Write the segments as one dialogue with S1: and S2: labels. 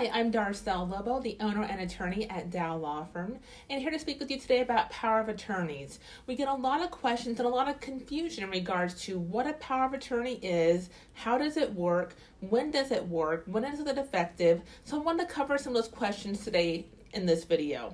S1: Hi, I'm Darcel Lobo, the owner and attorney at Dow Law Firm, and here to speak with you today about power of attorneys. We get a lot of questions and a lot of confusion in regards to what a power of attorney is, how does it work, when is it effective, so I wanted to cover some of those questions today in this video.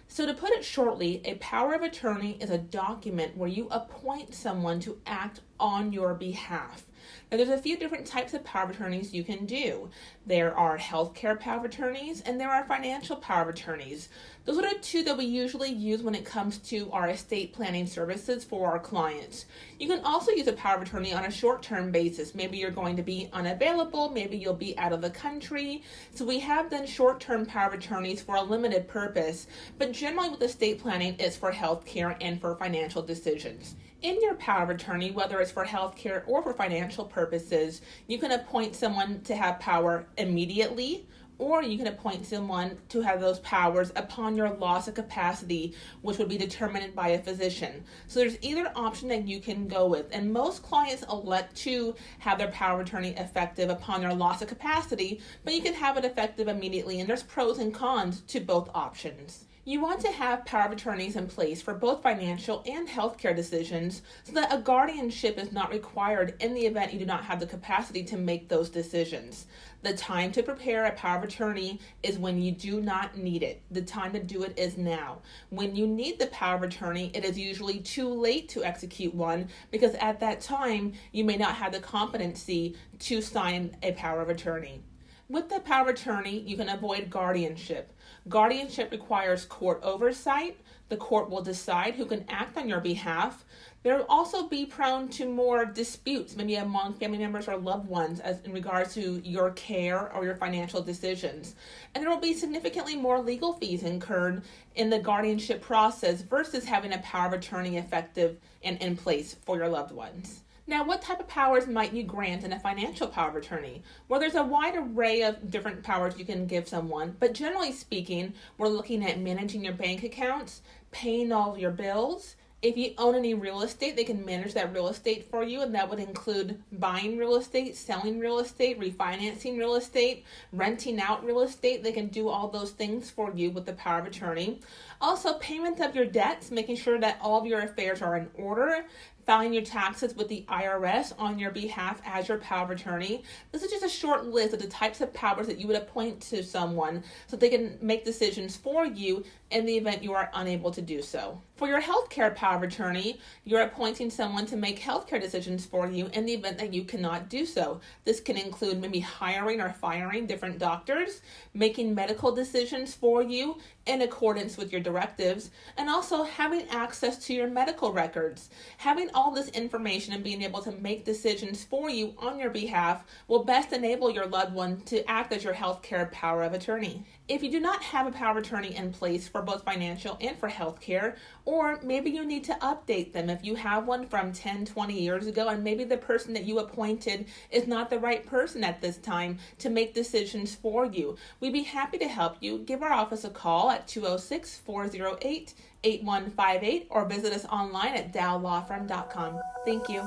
S1: So to put it shortly, a power of attorney is a document where you appoint someone to act on your behalf. Now, there's a few different types of power of attorneys you can do. There are healthcare power of attorneys and there are financial power of attorneys. Those are the two that we usually use when it comes to our estate planning services for our clients. You can also use a power of attorney on a short-term basis. Maybe you're going to be unavailable, maybe you'll be out of the country. So we have done short-term power of attorneys for a limited purpose, but generally with estate planning, it's for healthcare and for financial decisions. In your power of attorney, whether it's for healthcare or for financial purposes, you can appoint someone to have power immediately, or you can appoint someone to have those powers upon your loss of capacity, which would be determined by a physician. So there's either option that you can go with, and most clients elect to have their power of attorney effective upon their loss of capacity, but you can have it effective immediately, and there's pros and cons to both options. You want to have power of attorneys in place for both financial and healthcare decisions so that a guardianship is not required in the event you do not have the capacity to make those decisions. The time to prepare a power of attorney is when you do not need it. The time to do it is now. When you need the power of attorney, it is usually too late to execute one because at that time you may not have the competency to sign a power of attorney. With the power of attorney, you can avoid guardianship. Guardianship requires court oversight. The court will decide who can act on your behalf. There will also be prone to more disputes, maybe among family members or loved ones, as in regards to your care or your financial decisions. And there will be significantly more legal fees incurred in the guardianship process versus having a power of attorney effective and in place for your loved ones. Now, what type of powers might you grant in a financial power of attorney? Well, there's a wide array of different powers you can give someone, but generally speaking, we're looking at managing your bank accounts, paying all your bills. If you own any real estate, they can manage that real estate for you, and that would include buying real estate, selling real estate, refinancing real estate, renting out real estate. They can do all those things for you with the power of attorney. Also, payment of your debts, making sure that all of your affairs are in order, filing your taxes with the IRS on your behalf as your power of attorney. This is just a short list of the types of powers that you would appoint to someone so they can make decisions for you in the event you are unable to do so. For your healthcare power of attorney, you're appointing someone to make healthcare decisions for you in the event that you cannot do so. This can include maybe hiring or firing different doctors, making medical decisions for you in accordance with your directives, and also having access to your medical records. Having all this information and being able to make decisions for you on your behalf will best enable your loved one to act as your healthcare power of attorney. If you do not have a power of attorney in place for both financial and for healthcare, or maybe you need to update them if you have one from 10, 20 years ago, and maybe the person that you appointed is not the right person at this time to make decisions for you, we'd be happy to help you. Give our office a call at 206-408-8158 or visit us online at dowlawfirm.com. Thank you.